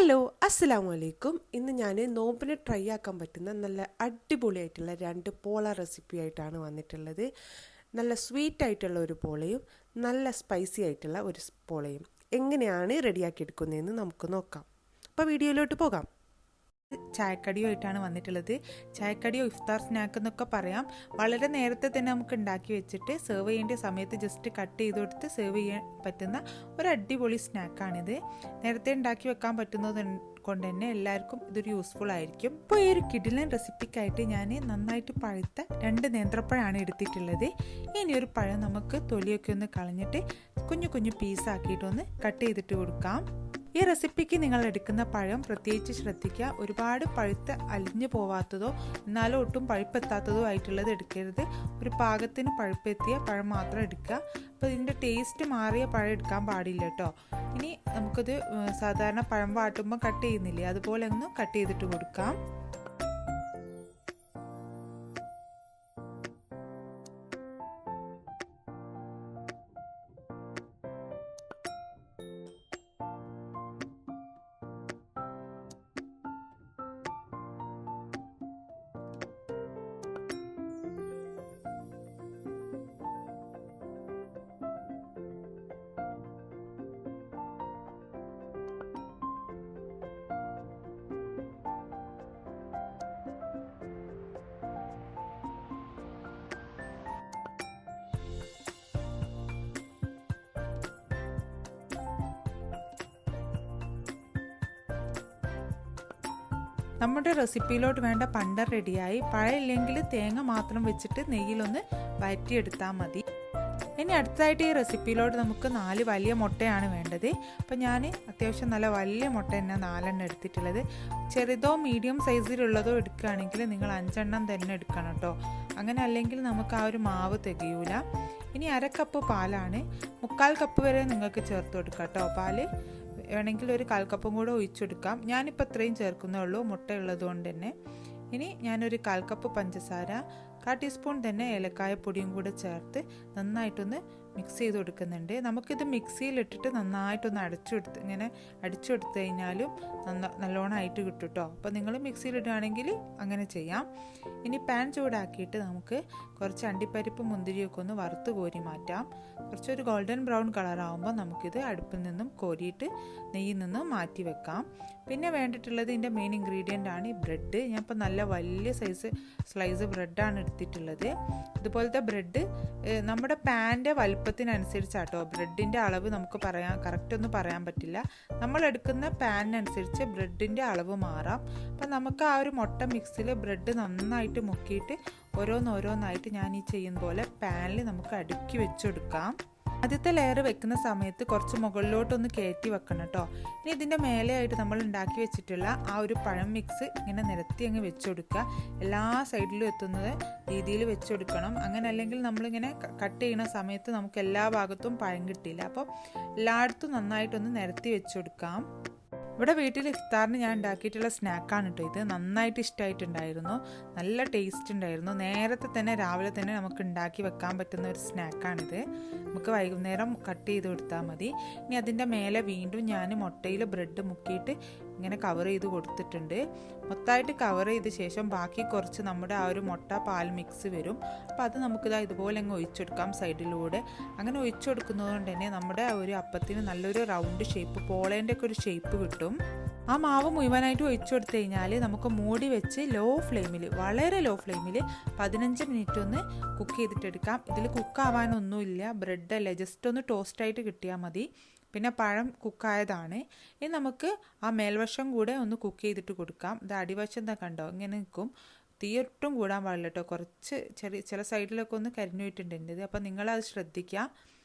Hello അസ്സലാമു അലൈക്കും. ഇന്ന് ഞാൻ നോമ്പിന് ട്രൈ ആക്കാൻ പറ്റുന്ന നല്ല അടിപൊളിയായിട്ടുള്ള 2 പോള റെസിപ്പി ആയിട്ടാണ് വന്നിട്ടുള്ളത്. നല്ല സ്വീറ്റ് ആയിട്ടുള്ള ഒരു പോളയും നല്ല സ്പൈസി ആയിട്ടുള്ള ഒരു പോളയും എങ്ങനെയാണ് റെഡിയാക്കി എടുക്കുന്നതെന്ന് നമുക്ക് നോക്കാം. അപ്പോൾ വീഡിയോയിലോട്ട് പോകാം. ചായക്കടിയുമായിട്ടാണ് വന്നിട്ടുള്ളത്. ചായക്കടിയോ ഇഫ്താർ സ്നാക്ക് എന്നൊക്കെ പറയാം. വളരെ നേരത്തെ തന്നെ നമുക്ക് ഉണ്ടാക്കി വെച്ചിട്ട് സെർവ് ചെയ്യേണ്ട സമയത്ത് ജസ്റ്റ് കട്ട് ചെയ്ത് കൊടുത്ത് സെർവ് ചെയ്യാൻ പറ്റുന്ന ഒരു അടിപൊളി സ്നാക്കാണിത്. നേരത്തെ ഉണ്ടാക്കി വെക്കാൻ പറ്റുന്നത് കൊണ്ട് തന്നെ എല്ലാവർക്കും ഇതൊരു യൂസ്ഫുൾ ആയിരിക്കും. ഇപ്പോൾ ഈ ഒരു കിടിലൻ റെസിപ്പിക്കായിട്ട് ഞാൻ നന്നായിട്ട് പഴുത്ത 2 നേന്ത്രപ്പഴമാണ് എടുത്തിട്ടുള്ളത്. ഇനി ഒരു പഴം നമുക്ക് തൊലിയൊക്കെ ഒന്ന് കളഞ്ഞിട്ട് കുഞ്ഞു കുഞ്ഞു പീസാക്കിയിട്ടൊന്ന് കട്ട് ചെയ്തിട്ട് കൊടുക്കാം. ഈ റെസിപ്പിക്ക് നിങ്ങൾ എടുക്കുന്ന പഴം പ്രത്യേകിച്ച് ശ്രദ്ധിക്കുക. ഒരുപാട് പഴുത്ത് അലിഞ്ഞു പോവാത്തതോ എന്നാലും ഒട്ടും പഴുപ്പെത്താത്തതോ ആയിട്ടുള്ളത് എടുക്കരുത്. ഒരു പാകത്തിന് പഴുപ്പെത്തിയ പഴം മാത്രം എടുക്കുക. അപ്പോൾ ഇതിൻ്റെ ടേസ്റ്റ് മാറിയ പഴം എടുക്കാൻ പാടില്ല കേട്ടോ. ഇനി നമുക്കത് സാധാരണ പഴം വാട്ടുമ്പോൾ കട്ട് ചെയ്യുന്നില്ലേ, അതുപോലെ ഒന്ന് കട്ട് ചെയ്തിട്ട് കൊടുക്കാം. നമ്മുടെ റെസിപ്പിയിലോട്ട് വേണ്ട പണ്ടർ റെഡിയായി. പഴമില്ലെങ്കിൽ തേങ്ങ മാത്രം വെച്ചിട്ട് നെയ്യിലൊന്ന് വഴറ്റിയെടുത്താൽ മതി. ഇനി അടുത്തതായിട്ട് ഈ റെസിപ്പിയിലോട്ട് നമുക്ക് 4 വലിയ മുട്ടയാണ് വേണ്ടത്. അപ്പം ഞാൻ അത്യാവശ്യം നല്ല വലിയ മുട്ട തന്നെ 4 എടുത്തിട്ടുള്ളത്. ചെറുതോ മീഡിയം സൈസിലുള്ളതോ എടുക്കുകയാണെങ്കിൽ നിങ്ങൾ 5 തന്നെ എടുക്കണം കേട്ടോ. അങ്ങനെ അല്ലെങ്കിൽ നമുക്ക് ആ ഒരു മാവ് തികയൂല. ഇനി 1/2 കപ്പ് പാലാണ്. 1/4 കപ്പ് വരെ നിങ്ങൾക്ക് ചേർത്ത് കൊടുക്കാം കേട്ടോ. പാല് വേണമെങ്കിൽ ഒരു 1/4 കപ്പും കൂടെ ഒഴിച്ചെടുക്കാം. ഞാനിപ്പോൾ ഇത്രയും ചേർക്കുന്നേ ഉള്ളൂ, മുട്ട ഉള്ളത് കൊണ്ട് തന്നെ. ഇനി ഞാനൊരു 1/4 കപ്പ് പഞ്ചസാര, 1/4 ടീസ്പൂൺ തന്നെ ഏലക്കായ പൊടിയും കൂടെ ചേർത്ത് നന്നായിട്ടൊന്ന് മിക്സ് ചെയ്ത് കൊടുക്കുന്നുണ്ട്. നമുക്കിത് മിക്സിയിലിട്ടിട്ട് നന്നായിട്ടൊന്ന് അടിച്ചെടുത്ത് കഴിഞ്ഞാലും നല്ലോണമായിട്ട് കിട്ടും കേട്ടോ. അപ്പോൾ നിങ്ങൾ മിക്സിയിലിടുകയാണെങ്കിൽ അങ്ങനെ ചെയ്യാം. ഇനി പാൻ ചൂടാക്കിയിട്ട് നമുക്ക് കുറച്ച് അണ്ടിപ്പരിപ്പ് മുന്തിരിയൊക്കെ ഒന്ന് വറുത്ത് കോരി മാറ്റാം. കുറച്ചൊരു ഗോൾഡൻ ബ്രൗൺ കളറാകുമ്പോൾ നമുക്കിത് അടുപ്പിൽ നിന്നും കോരിയിട്ട് നെയ്യിൽ നിന്നും മാറ്റി വെക്കാം. പിന്നെ വേണ്ടിയിട്ടുള്ളത് ഇതിൻ്റെ മെയിൻ ഇൻഗ്രീഡിയൻ്റ് ആണ് ഈ ബ്രെഡ്. ഞാൻ ഇപ്പോൾ നല്ല വലിയ സ്ലൈസ് ബ്രെഡാണ് എടുത്തിട്ടുള്ളത്. ഇതുപോലത്തെ ബ്രെഡ് നമ്മുടെ പാൻ്റെ വലുപ്പത്തിനനുസരിച്ചാട്ടോ. ബ്രെഡിൻ്റെ അളവ് നമുക്ക് കറക്റ്റ് ഒന്നും പറയാൻ പറ്റില്ല. നമ്മൾ എടുക്കുന്ന പാനിനനുസരിച്ച് ബ്രെഡിൻ്റെ അളവ് മാറാം. അപ്പം നമുക്ക് ആ ഒരു മുട്ട മിക്സിൽ ബ്രെഡ് നന്നായിട്ട് മുക്കിയിട്ട് ഓരോന്നായിട്ട് ഞാൻ ഈ ചെയ്യുന്ന പോലെ പാനിൽ നമുക്ക് അടുക്കി വെച്ചെടുക്കാം. ആദ്യത്തെ ലെയർ വെക്കുന്ന സമയത്ത് കുറച്ച് മുകളിലോട്ടൊന്ന് കയറ്റി വെക്കണം കേട്ടോ. ഇനി ഇതിൻ്റെ മേലെയായിട്ട് നമ്മൾ ഉണ്ടാക്കി വെച്ചിട്ടുള്ള ആ ഒരു പഴം മിക്സ് ഇങ്ങനെ നിരത്തി അങ്ങ് വെച്ചെടുക്കുക. എല്ലാ സൈഡിലും എത്തുന്നത് രീതിയിൽ വെച്ചെടുക്കണം. അങ്ങനെ അല്ലെങ്കിൽ നമ്മളിങ്ങനെ കട്ട് ചെയ്യുന്ന സമയത്ത് നമുക്ക് എല്ലാ ഭാഗത്തും പഴം കിട്ടില്ല. അപ്പോൾ എല്ലായിടത്തും നന്നായിട്ടൊന്ന് നിരത്തി വെച്ചെടുക്കാം. ഇവിടെ വീട്ടിൽ ഇഫ്താറിന് ഞാൻ ഉണ്ടാക്കിയിട്ടുള്ള സ്നാക്കാണ് കേട്ടോ ഇത്. നന്നായിട്ട് ഇഷ്ടമായിട്ടുണ്ടായിരുന്നു, നല്ല ടേസ്റ്റ് ഉണ്ടായിരുന്നു. നേരത്തെ തന്നെ രാവിലെ തന്നെ നമുക്ക് ഉണ്ടാക്കി വെക്കാൻ പറ്റുന്ന ഒരു സ്നാക്കാണിത്. നമുക്ക് വൈകുന്നേരം കട്ട് ചെയ്ത് കൊടുത്താൽ മതി. ഇനി അതിൻ്റെ മേലെ വീണ്ടും ഞാൻ മുട്ടയിൽ ബ്രെഡ് മുക്കിയിട്ട് ഇങ്ങനെ കവർ ചെയ്ത് കൊടുത്തിട്ടുണ്ട്. മൊത്തമായിട്ട് കവർ ചെയ്ത ശേഷം ബാക്കി കുറച്ച് നമ്മുടെ ആ ഒരു മുട്ട പാൽ മിക്സ് വരും. അപ്പോൾ അത് നമുക്കിതാ ഇതുപോലെ അങ്ങ് ഒഴിച്ചെടുക്കാം സൈഡിലൂടെ. അങ്ങനെ ഒഴിച്ചെടുക്കുന്നത് കൊണ്ട് തന്നെ നമ്മുടെ ആ ഒരു അപ്പത്തിന് നല്ലൊരു റൗണ്ട് ഷേപ്പ്, പോളേൻ്റെ ഒക്കെ ഒരു ഷേപ്പ് കിട്ടും. ആ മാവ് മുഴുവനായിട്ട് ഒഴിച്ചു കൊടുത്തു കഴിഞ്ഞാൽ നമുക്ക് മൂടി വെച്ച് വളരെ ലോ ഫ്ലെയിമിൽ 15 മിനിറ്റ് ഒന്ന് കുക്ക് ചെയ്തിട്ടെടുക്കാം. ഇതിൽ കുക്കാവാനൊന്നുമില്ല, ബ്രെഡല്ലേ, ജസ്റ്റ് ഒന്ന് ടോസ്റ്റായിട്ട് കിട്ടിയാൽ മതി. പിന്നെ പഴം കുക്കായതാണ്. ഇനി നമുക്ക് ആ മേൽവശം കൂടെ ഒന്ന് കുക്ക് ചെയ്തിട്ട് കൊടുക്കാം. ഇത് അടിവശം എന്താ കണ്ടോ, ഇങ്ങനെ നിൽക്കും. തീയൊട്ടും കൂടാൻ പാടില്ല കേട്ടോ. കുറച്ച് ചില സൈഡിലൊക്കെ ഒന്ന് കരിഞ്ഞു പോയിട്ടുണ്ട്. അപ്പോൾ നിങ്ങളത് ശ്രദ്ധിക്കുക.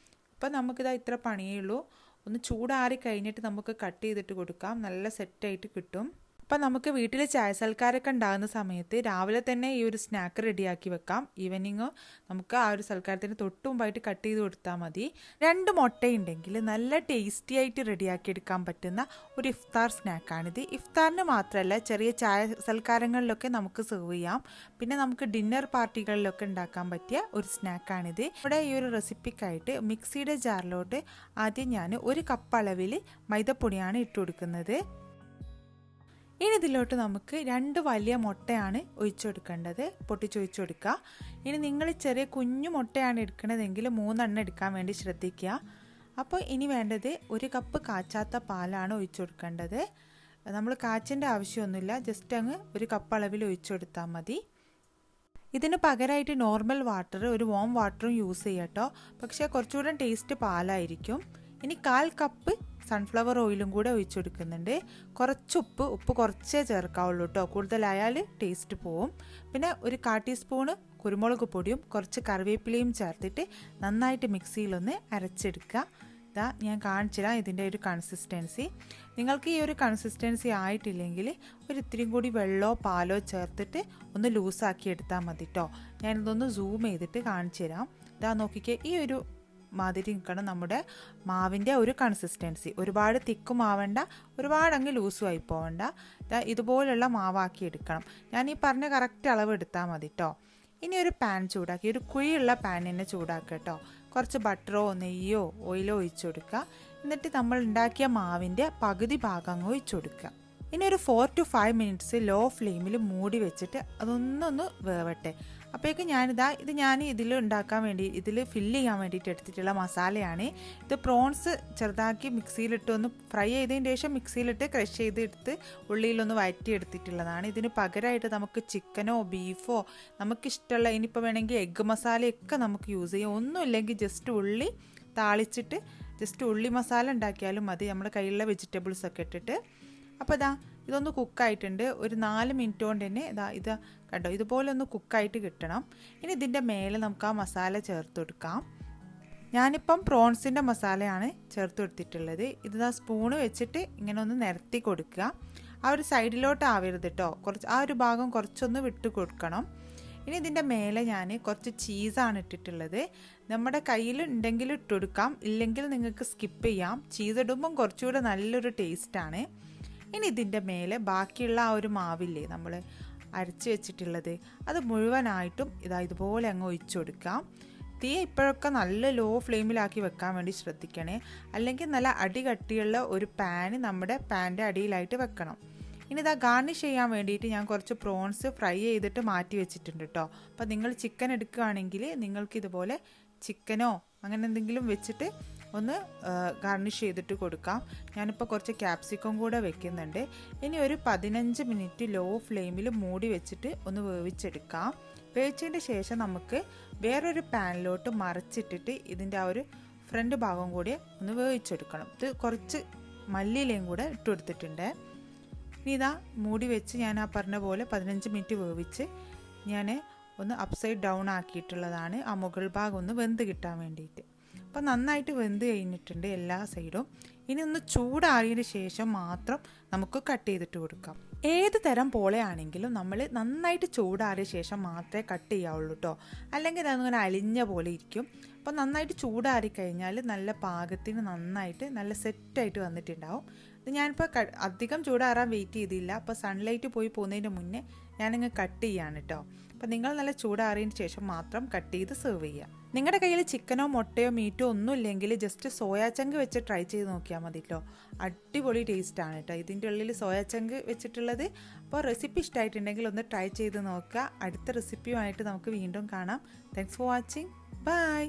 അപ്പോൾ നമുക്കിതാ ഇത്ര പണിയേ ഉള്ളൂ. ഒന്ന് ചൂടാറി കഴിഞ്ഞിട്ട് നമുക്ക് കട്ട് ചെയ്തിട്ട് കൊടുക്കാം. നല്ല സെറ്റായിട്ട് കിട്ടും. അപ്പം നമുക്ക് വീട്ടിൽ ചായ സൽക്കാരമൊക്കെ ഉണ്ടാകുന്ന സമയത്ത് രാവിലെ തന്നെ ഈ ഒരു സ്നാക്ക് റെഡിയാക്കി വെക്കാം. ഈവനിങ് നമുക്ക് ആ ഒരു സൽക്കാരത്തിന് തൊട്ട് മുമ്പായിട്ട് കട്ട് ചെയ്ത് കൊടുത്താൽ മതി. 2 മുട്ടയുണ്ടെങ്കിൽ നല്ല ടേസ്റ്റി ആയിട്ട് റെഡിയാക്കി എടുക്കാൻ പറ്റുന്ന ഒരു ഇഫ്താർ സ്നാക്കാണിത്. ഇഫ്താറിന് മാത്രമല്ല, ചെറിയ ചായ സൽക്കാരങ്ങളിലൊക്കെ നമുക്ക് സെർവ് ചെയ്യാം. പിന്നെ നമുക്ക് ഡിന്നർ പാർട്ടികളിലൊക്കെ ഉണ്ടാക്കാൻ പറ്റിയ ഒരു സ്നാക്കാണിത്. ഇവിടെ ഈ ഒരു റെസിപ്പിക്കായിട്ട് മിക്സിയുടെ ജാറിലോട്ട് ആദ്യം ഞാൻ 1 കപ്പ് അളവിൽ മൈദപ്പൊടിയാണ് ഇട്ട് കൊടുക്കുന്നത്. ഇനി ഇതിലോട്ട് നമുക്ക് 2 വലിയ മുട്ടയാണ് ഒഴിച്ചെടുക്കേണ്ടത്, പൊട്ടിച്ചൊഴിച്ചു കൊടുക്കുക. ഇനി നിങ്ങൾ ചെറിയ കുഞ്ഞു മുട്ടയാണ് എടുക്കുന്നതെങ്കിൽ 3 എണ്ണം എടുക്കാൻ വേണ്ടി ശ്രദ്ധിക്കുക. അപ്പോൾ ഇനി വേണ്ടത് 1 കപ്പ് കാച്ചാത്ത പാലാണ് ഒഴിച്ചു കൊടുക്കേണ്ടത്. നമ്മൾ കാച്ചേണ്ട ആവശ്യമൊന്നുമില്ല, ജസ്റ്റ് അങ്ങ് 1 കപ്പ് അളവിൽ ഒഴിച്ചു കൊടുത്താൽ മതി. ഇതിന് പകരമായിട്ട് നോർമൽ വാട്ടർ, ഒരു വാം വാട്ടറും യൂസ് ചെയ്യാം കേട്ടോ, പക്ഷേ കുറച്ചുകൂടെ ടേസ്റ്റ് പാലായിരിക്കും. ഇനി 1/4 കപ്പ് സൺഫ്ലവർ ഓയിലും കൂടെ ഒഴിച്ചു കൊടുക്കുന്നുണ്ട്. കുറച്ച് ഉപ്പ് കുറച്ചേ ചേർക്കാവുള്ളൂ കേട്ടോ, കൂടുതലായാൽ ടേസ്റ്റ് പോവും. പിന്നെ 1/4 ടീസ്പൂണ് കുരുമുളക് പൊടിയും കുറച്ച് കറിവേപ്പിലയും ചേർത്തിട്ട് നന്നായിട്ട് മിക്സിയിലൊന്ന് അരച്ചെടുക്കുക. ഇതാ ഞാൻ കാണിച്ചുതരാം ഇതിൻ്റെ ഒരു കൺസിസ്റ്റൻസി. നിങ്ങൾക്ക് ഈ ഒരു കൺസിസ്റ്റൻസി ആയിട്ടില്ലെങ്കിൽ ഇത്തിരിയും കൂടി വെള്ളമോ പാലോ ചേർത്തിട്ട് ഒന്ന് ലൂസാക്കി എടുത്താൽ മതി കേട്ടോ. ഞാനിതൊന്ന് സൂം ചെയ്തിട്ട് കാണിച്ചു തരാം. ഇതാ നോക്കിക്കേ, ഈ ഒരു മാതിരി നിൽക്കണം നമ്മുടെ മാവിൻ്റെ ഒരു കൺസിസ്റ്റൻസി. ഒരുപാട് തിക്കും ആവണ്ട, ഒരുപാട് അങ്ങ് ലൂസും ആയി പോവണ്ട. ഇതുപോലുള്ള മാവാക്കി എടുക്കണം. ഞാൻ ഈ പറഞ്ഞ കറക്റ്റ് അളവ് എടുത്താൽ മതി കേട്ടോ. ഇനി ഒരു പാൻ ചൂടാക്കി, ഒരു കുഴിയുള്ള പാൻ തന്നെ ചൂടാക്കുക കേട്ടോ. കുറച്ച് ബട്ടറോ നെയ്യോ ഓയിലോ ഒഴിച്ചു കൊടുക്കുക. എന്നിട്ട് നമ്മൾ ഉണ്ടാക്കിയ മാവിൻ്റെ പകുതി ഭാഗം അങ്ങ് ഒഴിച്ചു കൊടുക്കുക. ഇനി ഒരു 4 to 5 മിനിറ്റ്സ് ലോ ഫ്ലെയിമിൽ മൂടി വെച്ചിട്ട് അതൊന്നൊന്ന് വേവട്ടെ. അപ്പോഴേക്കും ഞാൻ ഇതിൽ ഉണ്ടാക്കാൻ വേണ്ടി, ഇതിൽ ഫില്ല് ചെയ്യാൻ വേണ്ടിയിട്ട് എടുത്തിട്ടുള്ള മസാലയാണ്. ഇത് പ്രോൺസ് ചെറുതാക്കി മിക്സിയിലിട്ട് ഒന്ന് ഫ്രൈ ചെയ്തതിന് ശേഷം മിക്സിയിലിട്ട് ക്രഷ് ചെയ്തെടുത്ത് ഉള്ളിയിലൊന്ന് വഴറ്റി എടുത്തിട്ടുള്ളതാണ്. ഇതിന് പകരമായിട്ട് നമുക്ക് ചിക്കനോ ബീഫോ നമുക്കിഷ്ടമുള്ള, ഇനിയിപ്പോൾ വേണമെങ്കിൽ എഗ്ഗ് മസാലയൊക്കെ നമുക്ക് യൂസ് ചെയ്യാം. ഒന്നുമില്ലെങ്കിൽ ജസ്റ്റ് ഉള്ളി താളിച്ചിട്ട് ജസ്റ്റ് ഉള്ളി മസാല ഉണ്ടാക്കിയാലും മതി, നമ്മുടെ കയ്യിലുള്ള വെജിറ്റബിൾസൊക്കെ ഇട്ടിട്ട്. അപ്പോൾ ഇതൊന്ന് കുക്കായിട്ടുണ്ട്. ഒരു 4 മിനിറ്റ് കൊണ്ട് തന്നെ ഇത് കണ്ടോ, ഇതുപോലെ ഒന്ന് കുക്കായിട്ട് കിട്ടണം. ഇനി ഇതിൻ്റെ മേലെ നമുക്ക് ആ മസാല ചേർത്ത് കൊടുക്കാം. ഞാനിപ്പം പ്രോൺസിൻ്റെ മസാലയാണ് ചേർത്ത് കൊടുത്തിട്ടുള്ളത്. ഇത് സ്പൂണ് വെച്ചിട്ട് ഇങ്ങനെ ഒന്ന് നിരത്തി കൊടുക്കുക. ആ ഒരു സൈഡിലോട്ട് ആവരുത് കേട്ടോ, ആ ഒരു ഭാഗം കുറച്ചൊന്ന് വിട്ട് കൊടുക്കണം. ഇനി ഇതിൻ്റെ മേലെ ഞാൻ കുറച്ച് ചീസാണ് ഇട്ടിട്ടുള്ളത്. നമ്മുടെ കയ്യിൽ ഉണ്ടെങ്കിൽ ഇട്ടുകൊടുക്കാം, ഇല്ലെങ്കിൽ നിങ്ങൾക്ക് സ്കിപ്പ് ചെയ്യാം. ചീസ് ഇടുമ്പം കുറച്ചുകൂടെ നല്ലൊരു ടേസ്റ്റാണ്. ഇനി ഇതിൻ്റെ മേലെ ബാക്കിയുള്ള ആ ഒരു മാവില്ലേ നമ്മൾ അരച്ച് വെച്ചിട്ടുള്ളത്, അത് മുഴുവനായിട്ടും ഇതുപോലെ അങ്ങ് ഒഴിച്ചു കൊടുക്കാം. തീ ഇപ്പോഴൊക്കെ നല്ല ലോ ഫ്ലെയിമിലാക്കി വെക്കാൻ വേണ്ടി ശ്രദ്ധിക്കണേ, അല്ലെങ്കിൽ നല്ല അടികട്ടിയുള്ള ഒരു പാന് നമ്മുടെ പാൻ്റെ അടിയിലായിട്ട് വെക്കണം. ഇനി ഗാർണിഷ് ചെയ്യാൻ വേണ്ടിയിട്ട് ഞാൻ കുറച്ച് പ്രോൺസ് ഫ്രൈ ചെയ്തിട്ട് മാറ്റി വെച്ചിട്ടുണ്ട് കേട്ടോ. അപ്പോൾ നിങ്ങൾ ചിക്കൻ എടുക്കുകയാണെങ്കിൽ നിങ്ങൾക്കിതുപോലെ ചിക്കനോ അങ്ങനെ എന്തെങ്കിലും വെച്ചിട്ട് ഒന്ന് ഗാർണിഷ് ചെയ്തിട്ട് കൊടുക്കാം. ഞാനിപ്പോൾ കുറച്ച് ക്യാപ്സിക്കം കൂടെ വെക്കുന്നുണ്ട്. ഇനി ഒരു 15 മിനിറ്റ് ലോ ഫ്ലെയിമിൽ മൂടി വെച്ചിട്ട് ഒന്ന് വേവിച്ചെടുക്കാം. വേവിച്ചതിന് ശേഷം നമുക്ക് വേറൊരു പാനിലോട്ട് മറിച്ചിട്ടിട്ട് ഇതിൻ്റെ ആ ഒരു ഫ്രണ്ട് ഭാഗം കൂടി ഒന്ന് വേവിച്ചെടുക്കണം. ഇത് കുറച്ച് മല്ലിയിലയും കൂടെ ഇട്ട് കൊടുത്തിട്ടുണ്ട്. ഇനി മൂടി വെച്ച് ഞാൻ ആ പറഞ്ഞ പോലെ 15 മിനിറ്റ് വേവിച്ച് ഞാൻ ഒന്ന് അപ്സൈഡ് ഡൗൺ ആക്കിയിട്ടുള്ളതാണ്, ആ മുകൾ ഭാഗം ഒന്ന് വെന്ത് കിട്ടാൻ വേണ്ടിയിട്ട്. അപ്പോൾ നന്നായിട്ട് വെന്ത് കഴിഞ്ഞിട്ടുണ്ട് എല്ലാ സൈഡും. ഇനി ഒന്ന് ചൂടാറിയതിന് ശേഷം മാത്രം നമുക്ക് കട്ട് ചെയ്തിട്ട് കൊടുക്കാം. ഏത് തരം പോളയാണെങ്കിലും നമ്മൾ നന്നായിട്ട് ചൂടാറിയ ശേഷം മാത്രമേ കട്ട് ചെയ്യാവുള്ളൂ കേട്ടോ, അല്ലെങ്കിൽ അതങ്ങനെ അലിഞ്ഞ പോലെ ഇരിക്കും. അപ്പോൾ നന്നായിട്ട് ചൂടാറി കഴിഞ്ഞാൽ നല്ല പാകത്തിന് നന്നായിട്ട് നല്ല സെറ്റായിട്ട് വന്നിട്ടുണ്ടാവും. ഇത് ഞാനിപ്പോൾ അധികം ചൂടാറാൻ വെയിറ്റ് ചെയ്തില്ല. അപ്പോൾ സൺലൈറ്റ് പോയി പോകുന്നതിന് മുന്നേ ഞാനിങ്ങ് കട്ട് ചെയ്യാണ് കേട്ടോ. അപ്പോൾ നിങ്ങൾ നല്ല ചൂടാറിയതിന് ശേഷം മാത്രം കട്ട് ചെയ്ത് സെർവ് ചെയ്യുക. നിങ്ങളുടെ കയ്യിൽ ചിക്കനോ മുട്ടയോ മീറ്റോ ഒന്നും ഇല്ലെങ്കിൽ ജസ്റ്റ് സോയാ ചങ്ക് വെച്ച് ട്രൈ ചെയ്ത് നോക്കിയാൽ മതി കേട്ടോ. അടിപൊളി ടേസ്റ്റാണ് കേട്ടോ ഇതിൻ്റെ ഉള്ളിൽ സോയാ ചങ്ക് വെച്ചിട്ടുള്ളത്. അപ്പോൾ റെസിപ്പി ഇഷ്ടമായിട്ടുണ്ടെങ്കിൽ ഒന്ന് ട്രൈ ചെയ്ത് നോക്കുക. അടുത്ത റെസിപ്പിയുമായിട്ട് നമുക്ക് വീണ്ടും കാണാം. Thanks for watching. ബൈ.